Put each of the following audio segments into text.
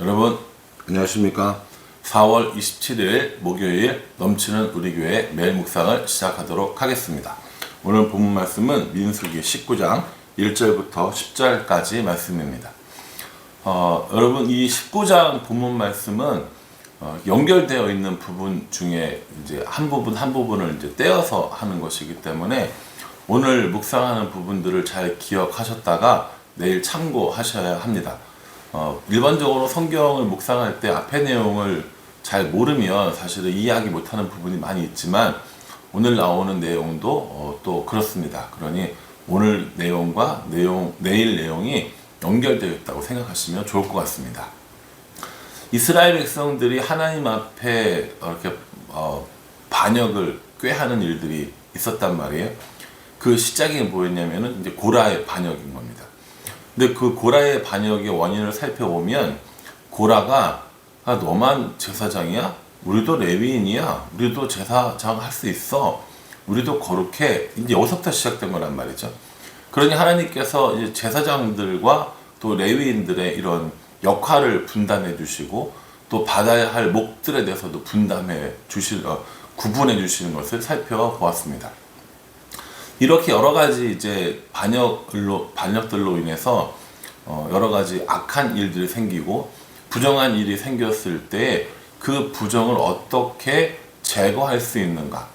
여러분 안녕하십니까. 4월 27일 목요일 넘치는 우리 교회 매일 묵상을 시작하도록 하겠습니다. 오늘 본문 말씀은 민수기 19장 1절부터 10절까지 말씀입니다. 여러분 이 19장 본문 말씀은 연결되어 있는 부분 중에 이제 한 부분을 이제 떼어서 하는 것이기 때문에 오늘 묵상하는 부분들을 잘 기억하셨다가 내일 참고하셔야 합니다. 일반적으로 성경을 묵상할 때 앞의 내용을 잘 모르면 사실은 이해하기 못하는 부분이 많이 있지만 오늘 나오는 내용도 또 그렇습니다. 그러니 오늘 내용과 내일 내용이 연결되어 있다고 생각하시면 좋을 것 같습니다. 이스라엘 백성들이 하나님 앞에 이렇게 반역을 꾀하는 일들이 있었단 말이에요. 그 시작이 뭐였냐면은 이제 고라의 반역인 겁니다. 근데 그 고라의 반역의 원인을 살펴보면 고라가 너만 제사장이야? 우리도 레위인이야? 우리도 제사장 할 수 있어? 우리도 거룩해? 이제 여기서부터 시작된 거란 말이죠. 그러니 하나님께서 이제 제사장들과 또 레위인들의 이런 역할을 분담해 주시고 또 받아야 할 몫들에 대해서도 구분해 주시는 것을 살펴보았습니다. 이렇게 여러 가지 이제 반역들로 인해서 여러 가지 악한 일들이 생기고 부정한 일이 생겼을 때 그 부정을 어떻게 제거할 수 있는가,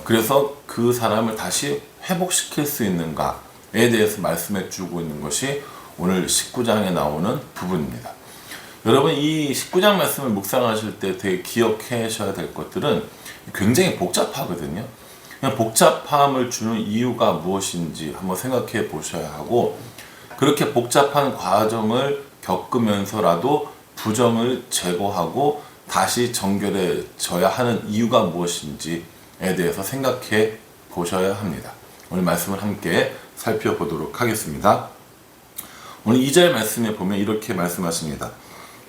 그래서 그 사람을 다시 회복시킬 수 있는가에 대해서 말씀해 주고 있는 것이 오늘 19장에 나오는 부분입니다. 여러분 이 19장 말씀을 묵상하실 때 되게 기억하셔야 될 것들은 굉장히 복잡하거든요. 복잡함을 주는 이유가 무엇인지 한번 생각해 보셔야 하고, 그렇게 복잡한 과정을 겪으면서라도 부정을 제거하고 다시 정결해져야 하는 이유가 무엇인지에 대해서 생각해 보셔야 합니다. 오늘 말씀을 함께 살펴보도록 하겠습니다. 오늘 2절 말씀에 보면 이렇게 말씀하십니다.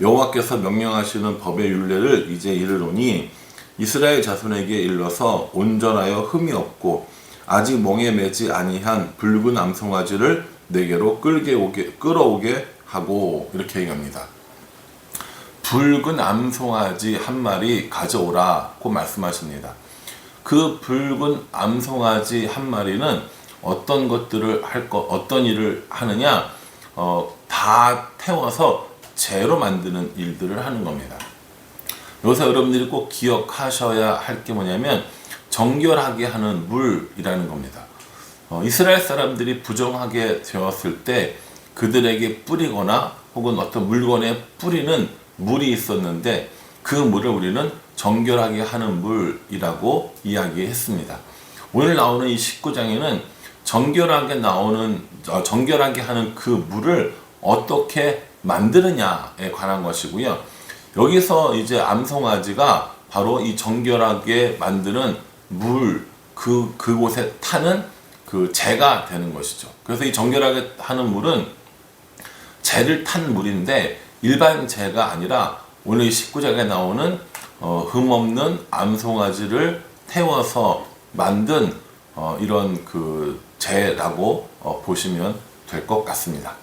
여호와께서 명령하시는 법의 율례를 이제 이르노니 이스라엘 자손에게 일러서 온전하여 흠이 없고 아직 멍에 매지 아니한 붉은 암송아지를 내게로 끌어오게 하고, 이렇게 얘기합니다. 붉은 암송아지 한 마리 가져오라고 말씀하십니다. 그 붉은 암송아지 한 마리는 어떤 일을 하느냐? 다 태워서 재로 만드는 일들을 하는 겁니다. 여기서 여러분들이 꼭 기억하셔야 할 게 뭐냐면 정결하게 하는 물이라는 겁니다. 이스라엘 사람들이 부정하게 되었을 때 그들에게 뿌리거나 혹은 어떤 물건에 뿌리는 물이 있었는데 그 물을 우리는 정결하게 하는 물이라고 이야기했습니다. 오늘 나오는 이 19장에는 정결하게 하는 그 물을 어떻게 만드느냐에 관한 것이고요. 여기서 이제 암송아지가 바로 이 정결하게 만드는 그곳에 타는 그 재가 되는 것이죠. 그래서 이 정결하게 하는 물은 재를 탄 물인데 일반 재가 아니라 오늘 이 19장에 나오는 흠없는 암송아지를 태워서 만든 이런 그 재라고 보시면 될 것 같습니다.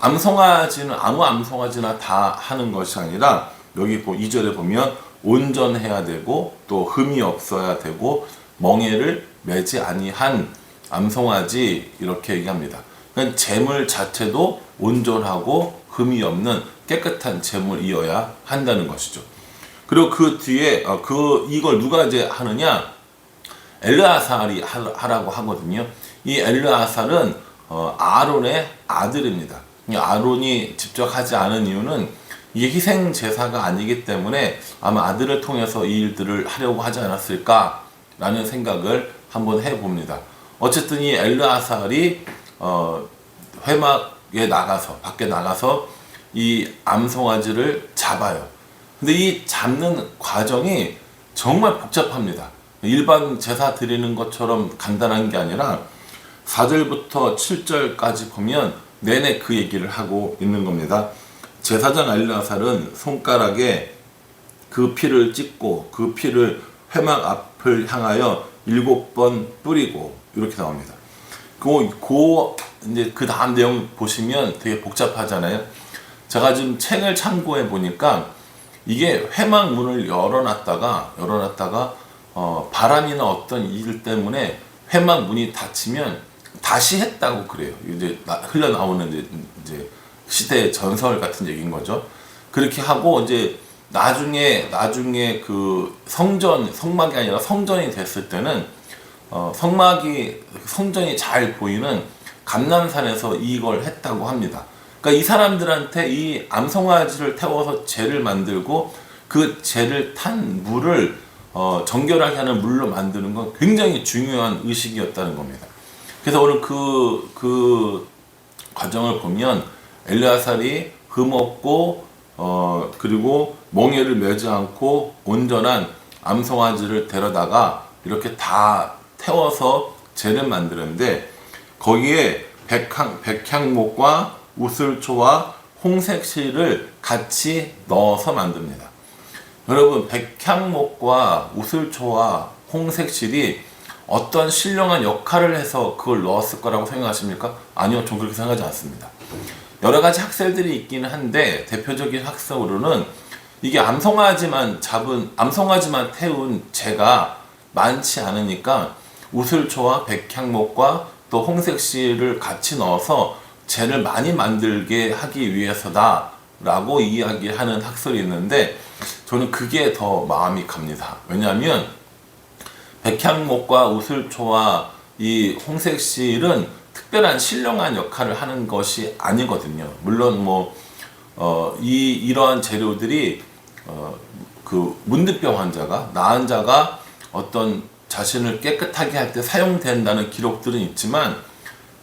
암송아지는 아무 암송아지나 다 하는 것이 아니라 여기 2절에 보면 온전해야 되고 또 흠이 없어야 되고 멍에를 매지 아니한 암송아지, 이렇게 얘기합니다. 그러니까 재물 자체도 온전하고 흠이 없는 깨끗한 재물이어야 한다는 것이죠. 그리고 그 뒤에 이걸 누가 이제 하느냐? 엘르아살이 하라고 하거든요. 이 엘르아살은 아론의 아들입니다. 아론이 직접 하지 않은 이유는 이게 희생 제사가 아니기 때문에 아마 아들을 통해서 이 일들을 하려고 하지 않았을까라는 생각을 한번 해봅니다. 어쨌든 이 엘르아살이 밖에 나가서 이 암송아지를 잡아요. 근데 이 잡는 과정이 정말 복잡합니다. 일반 제사 드리는 것처럼 간단한 게 아니라 4절부터 7절까지 보면 내내 그 얘기를 하고 있는 겁니다. 제사장 엘르아살은 손가락에 그 피를 찍고 그 피를 회막 앞을 향하여 7번 뿌리고, 이렇게 나옵니다. 이제 그 다음 내용 보시면 되게 복잡하잖아요. 제가 지금 책을 참고해 보니까 이게 회막문을 열어놨다가 바람이나 어떤 일 때문에 회막문이 닫히면 다시 했다고 그래요. 이제 흘러나오는 이제 시대의 전설 같은 얘기인 거죠. 그렇게 하고 이제 나중에 그 성막이 아니라 성전이 됐을 때는 성전이 잘 보이는 감람산에서 이걸 했다고 합니다. 그러니까 이 사람들한테 이 암송아지를 태워서 재를 만들고 그 재를 탄 물을 정결하게 하는 물로 만드는 건 굉장히 중요한 의식이었다는 겁니다. 그래서 오늘 그 과정을 보면 엘르아살이 흠없고 그리고 멍에를 매지 않고 온전한 암송아지를 데려다가 이렇게 다 태워서 재를 만드는데 거기에 백향목과 우슬초와 홍색실을 같이 넣어서 만듭니다. 여러분, 백향목과 우슬초와 홍색실이 어떤 신령한 역할을 해서 그걸 넣었을 거라고 생각하십니까? 아니요, 전 그렇게 생각하지 않습니다. 여러 가지 학설들이 있기는 한데 대표적인 학설으로는 이게 암송아지만 태운 재가 많지 않으니까 우슬초와 백향목과 또 홍색실을 같이 넣어서 재를 많이 만들게 하기 위해서다라고 이야기하는 학설이 있는데 저는 그게 더 마음이 갑니다. 왜냐하면 백향목과 우슬초와 이 홍색실은 특별한 신령한 역할을 하는 것이 아니거든요. 물론 이러한 재료들이 그 문득병 환자가 나은 자가 어떤 자신을 깨끗하게 할 때 사용된다는 기록들은 있지만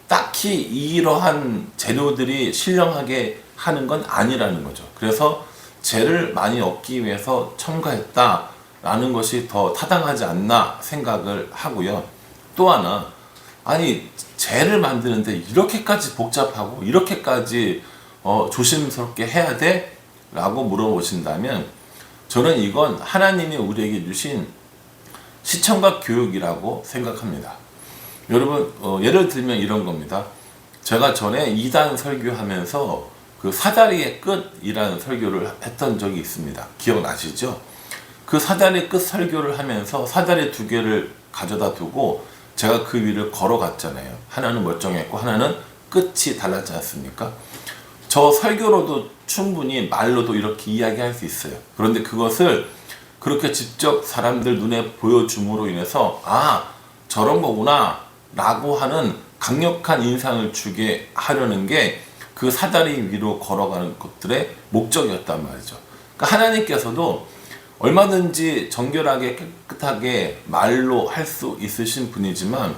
딱히 이러한 재료들이 신령하게 하는 건 아니라는 거죠. 그래서 재를 많이 얻기 위해서 첨가했다라는 것이 더 타당하지 않나 생각을 하고요. 또 하나, 아니 재를 만드는데 이렇게까지 복잡하고 이렇게까지 조심스럽게 해야 돼? 라고 물어보신다면 저는 이건 하나님이 우리에게 주신 시청각 교육이라고 생각합니다. 여러분, 예를 들면 이런 겁니다. 제가 전에 2단 설교하면서 그 사다리의 끝이라는 설교를 했던 적이 있습니다. 기억나시죠? 그 사다리 끝 설교를 하면서 사다리 2개를 가져다 두고 제가 그 위를 걸어갔잖아요. 하나는 멀쩡했고 하나는 끝이 달랐지 않습니까? 저 설교로도 충분히 말로도 이렇게 이야기할 수 있어요. 그런데 그것을 그렇게 직접 사람들 눈에 보여줌으로 인해서 저런 거구나 라고 하는 강력한 인상을 주게 하려는 게 그 사다리 위로 걸어가는 것들의 목적이었단 말이죠. 그러니까 하나님께서도 얼마든지 정결하게 깨끗하게 말로 할 수 있으신 분이지만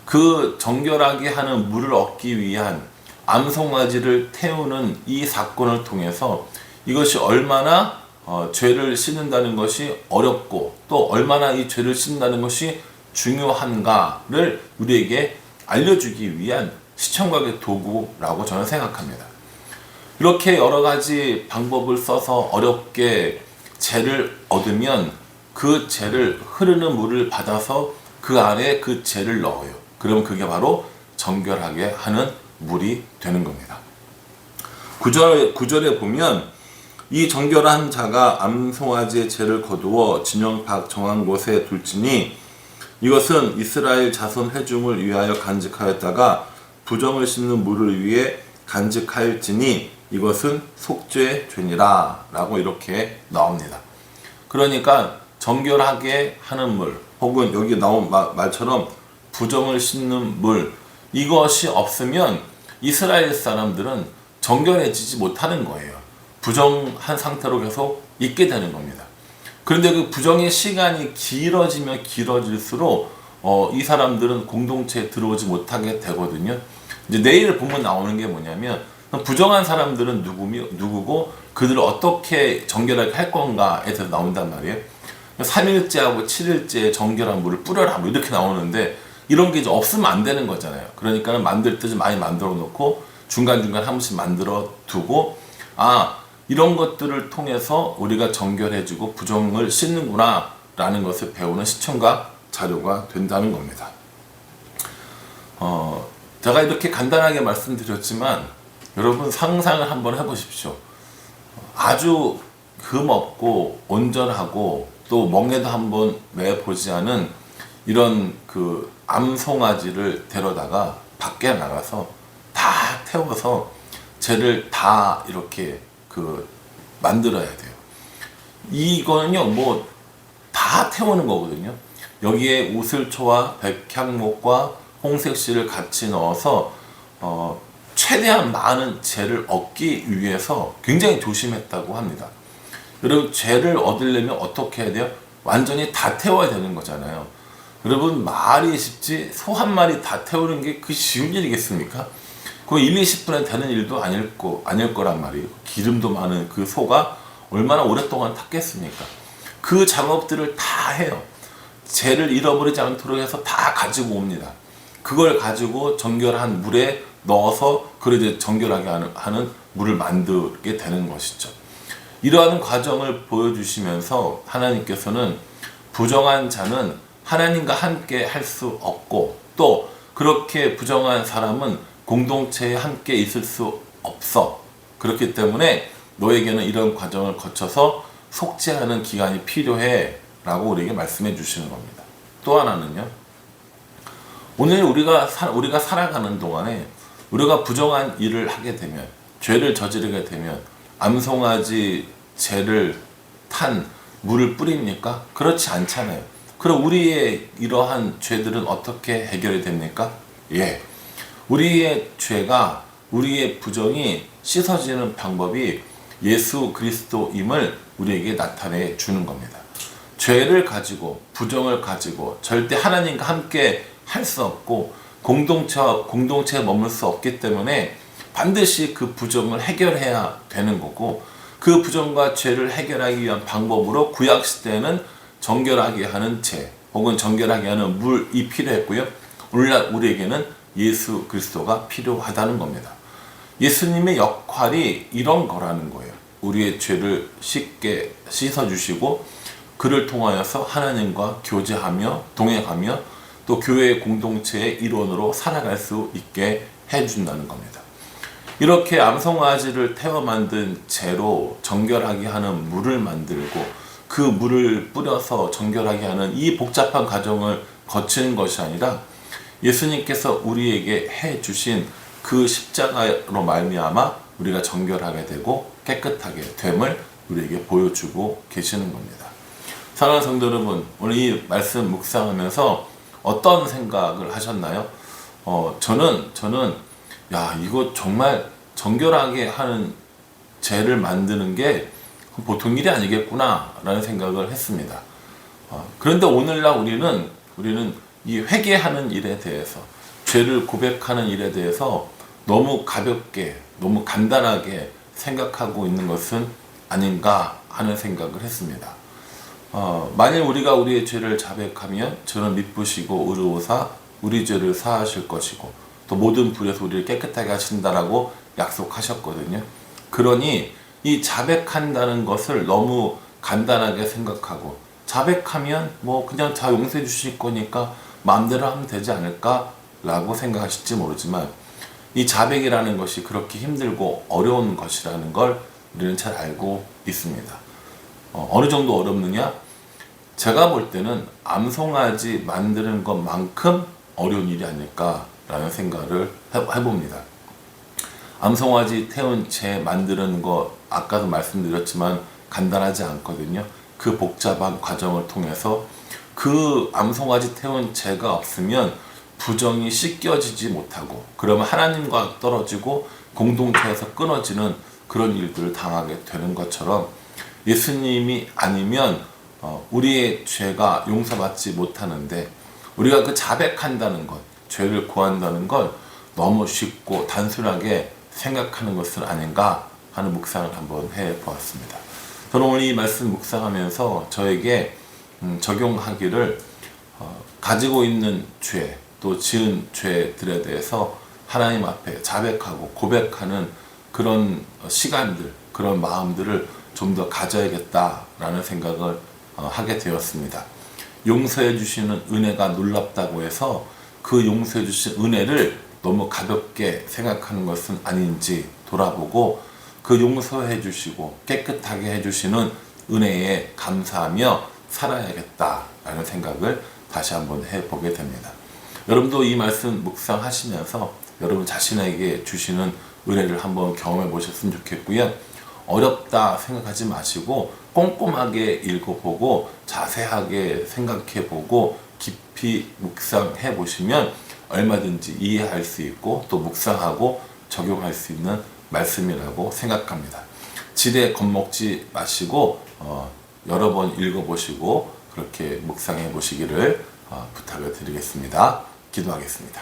그 정결하게 하는 물을 얻기 위한 암송아지를 태우는 이 사건을 통해서 이것이 얼마나 죄를 씻는다는 것이 어렵고 또 얼마나 이 죄를 씻는다는 것이 중요한가를 우리에게 알려주기 위한 시청각의 도구라고 저는 생각합니다. 이렇게 여러 가지 방법을 써서 어렵게 재를 얻으면 그 재를 흐르는 물을 받아서 그 안에 그 재를 넣어요. 그러면 그게 바로 정결하게 하는 물이 되는 겁니다. 9절에 보면 이 정결한 자가 암송아지의 재를 거두어 진영팍 정한 곳에 둘지니 이것은 이스라엘 자손 회중을 위하여 간직하였다가 부정을 씻는 물을 위해 간직하였지니 이것은 속죄 죄니라 라고 이렇게 나옵니다. 그러니까 정결하게 하는 물 혹은 여기 나온 말처럼 부정을 씻는 물 이것이 없으면 이스라엘 사람들은 정결해지지 못하는 거예요. 부정한 상태로 계속 있게 되는 겁니다. 그런데 그 부정의 시간이 길어지면 길어질수록 이 사람들은 공동체에 들어오지 못하게 되거든요. 이제 내일 보면 나오는 게 뭐냐면 부정한 사람들은 누구고 그들을 어떻게 정결하게 할 건가에 대해서 나온단 말이에요. 3일째하고 7일째에 정결한 물을 뿌려라 뭐 이렇게 나오는데 이런 게 이제 없으면 안 되는 거잖아요. 그러니까 만들 때 좀 많이 만들어 놓고 중간중간 한 번씩 만들어 두고 이런 것들을 통해서 우리가 정결해지고 부정을 씻는구나 라는 것을 배우는 시청각 자료가 된다는 겁니다. 제가 이렇게 간단하게 말씀드렸지만 여러분 상상을 한번 해보십시오. 아주 금없고 온전하고 또 멍에도 한번 매보지 않은 이런 그 암송아지를 데려다가 밖에 나가서 다 태워서 쟤를 다 이렇게 그 만들어야 돼요. 이거는요 뭐 다 태우는 거거든요. 여기에 우슬초와 백향목과 홍색씨를 같이 넣어서 최대한 많은 재를 얻기 위해서 굉장히 조심했다고 합니다. 여러분 재를 얻으려면 어떻게 해야 돼요? 완전히 다 태워야 되는 거잖아요. 여러분 말이 쉽지 소 한 마리 다 태우는 게 그 쉬운 일이겠습니까? 그 1, 20분에 되는 일도 아닐 거란 말이에요. 기름도 많은 그 소가 얼마나 오랫동안 탔겠습니까? 그 작업들을 다 해요. 재를 잃어버리지 않도록 해서 다 가지고 옵니다. 그걸 가지고 정결한 물에 넣어서 그걸 이제 정결하게 하는 물을 만들게 되는 것이죠. 이러한 과정을 보여주시면서 하나님께서는 부정한 자는 하나님과 함께 할 수 없고 또 그렇게 부정한 사람은 공동체에 함께 있을 수 없어. 그렇기 때문에 너에게는 이런 과정을 거쳐서 속죄하는 기간이 필요해 라고 우리에게 말씀해 주시는 겁니다. 또 하나는요. 오늘 우리가 살아가는 동안에 우리가 부정한 일을 하게 되면 죄를 저지르게 되면 암송아지 재를 탄 물을 뿌립니까? 그렇지 않잖아요. 그럼 우리의 이러한 죄들은 어떻게 해결이 됩니까? 예. 우리의 죄가 우리의 부정이 씻어지는 방법이 예수 그리스도임을 우리에게 나타내 주는 겁니다. 죄를 가지고 부정을 가지고 절대 하나님과 함께 할 수 없고 공동체에 머물 수 없기 때문에 반드시 그 부정을 해결해야 되는 거고 그 부정과 죄를 해결하기 위한 방법으로 구약 시대에는 정결하게 하는 재 혹은 정결하게 하는 물이 필요했고요. 오늘날 우리에게는 예수 그리스도가 필요하다는 겁니다. 예수님의 역할이 이런 거라는 거예요. 우리의 죄를 쉽게 씻어주시고 그를 통하여서 하나님과 교제하며 동행하며 또 교회의 공동체의 일원으로 살아갈 수 있게 해준다는 겁니다. 이렇게 암송아지를 태워 만든 재로 정결하게 하는 물을 만들고 그 물을 뿌려서 정결하게 하는 이 복잡한 과정을 거치는 것이 아니라 예수님께서 우리에게 해주신 그 십자가로 말미암아 우리가 정결하게 되고 깨끗하게 됨을 우리에게 보여주고 계시는 겁니다. 사랑하는 성도 여러분, 오늘 이 말씀 묵상하면서 어떤 생각을 하셨나요? 저는 야 이거 정말 정결하게 하는 재를 만드는 게 보통 일이 아니겠구나 라는 생각을 했습니다. 그런데 오늘날 우리는 이 회개하는 일에 대해서 죄를 고백하는 일에 대해서 너무 가볍게 너무 간단하게 생각하고 있는 것은 아닌가 하는 생각을 했습니다. 만일 우리가 우리의 죄를 자백하면 저는 미쁘시고 의로우사 우리 죄를 사하실 것이고 또 모든 불에서 우리를 깨끗하게 하신다라고 약속하셨거든요. 그러니 이 자백한다는 것을 너무 간단하게 생각하고 자백하면 뭐 그냥 다 용서해 주실 거니까 마음대로 하면 되지 않을까 라고 생각하실지 모르지만 이 자백이라는 것이 그렇게 힘들고 어려운 것이라는 걸 우리는 잘 알고 있습니다. 어느 정도 어렵느냐? 제가 볼 때는 암송아지 만드는 것만큼 어려운 일이 아닐까라는 생각을 해봅니다. 암송아지 태운 재 만드는 거 아까도 말씀드렸지만 간단하지 않거든요. 그 복잡한 과정을 통해서 그 암송아지 태운 재가 없으면 부정이 씻겨지지 못하고 그러면 하나님과 떨어지고 공동체에서 끊어지는 그런 일들을 당하게 되는 것처럼 예수님이 아니면 우리의 죄가 용서받지 못하는데 우리가 그 자백한다는 것, 죄를 구한다는 걸 너무 쉽고 단순하게 생각하는 것은 아닌가 하는 묵상을 한번 해보았습니다. 저는 오늘 이 말씀 묵상하면서 저에게 적용하기를 가지고 있는 죄, 또 지은 죄들에 대해서 하나님 앞에 자백하고 고백하는 그런 시간들, 그런 마음들을 좀 더 가져야겠다라는 생각을 하게 되었습니다. 용서해 주시는 은혜가 놀랍다고 해서 그 용서해 주신 은혜를 너무 가볍게 생각하는 것은 아닌지 돌아보고 그 용서해 주시고 깨끗하게 해주시는 은혜에 감사하며 살아야겠다라는 생각을 다시 한번 해보게 됩니다. 여러분도 이 말씀 묵상하시면서 여러분 자신에게 주시는 은혜를 한번 경험해 보셨으면 좋겠고요. 어렵다 생각하지 마시고 꼼꼼하게 읽어보고 자세하게 생각해보고 깊이 묵상해 보시면 얼마든지 이해할 수 있고 또 묵상하고 적용할 수 있는 말씀이라고 생각합니다. 지레 겁먹지 마시고 여러 번 읽어보시고 그렇게 묵상해 보시기를 부탁을 드리겠습니다. 기도하겠습니다.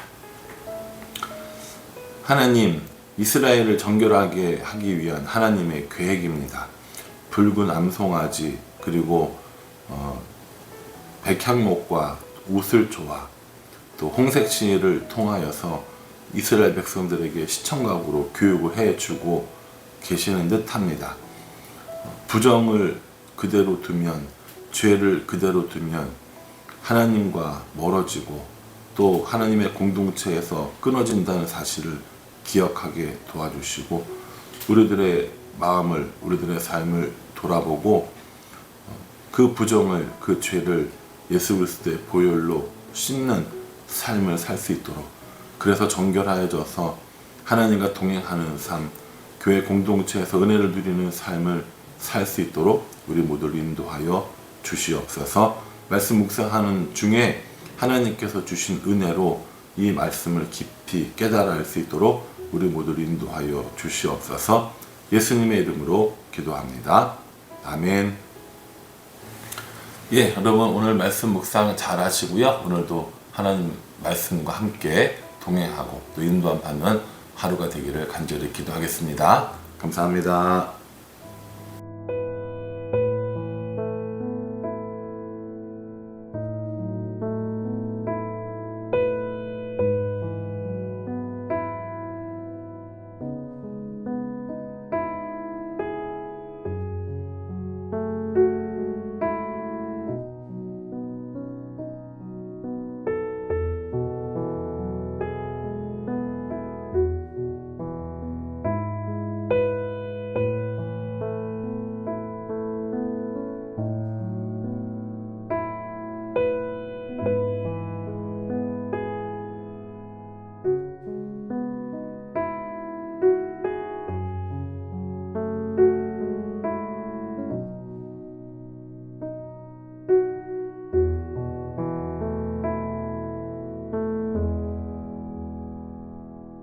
하나님, 이스라엘을 정결하게 하기 위한 하나님의 계획입니다. 붉은 암송아지 그리고 백향목과 우슬초와 또 홍색시를 통하여서 이스라엘 백성들에게 시청각으로 교육을 해주고 계시는 듯합니다. 부정을 그대로 두면, 죄를 그대로 두면 하나님과 멀어지고 또 하나님의 공동체에서 끊어진다는 사실을 기억하게 도와주시고 우리들의 마음을, 우리들의 삶을 돌아보고 그 부정을, 그 죄를 예수 그리스도의 보혈로 씻는 삶을 살 수 있도록, 그래서 정결하여져서 하나님과 동행하는 삶, 교회 공동체에서 은혜를 누리는 삶을 살 수 있도록 우리 모두를 인도하여 주시옵소서. 말씀 묵상하는 중에 하나님께서 주신 은혜로 이 말씀을 깊이 깨달아 알 수 있도록 우리 모두를 인도하여 주시옵소서. 예수님의 이름으로 기도합니다. 아멘. 예, 여러분 오늘 말씀 묵상 잘 하시고요. 오늘도 하나님 말씀과 함께 동행하고 또 인도받는 하루가 되기를 간절히 기도하겠습니다. 감사합니다.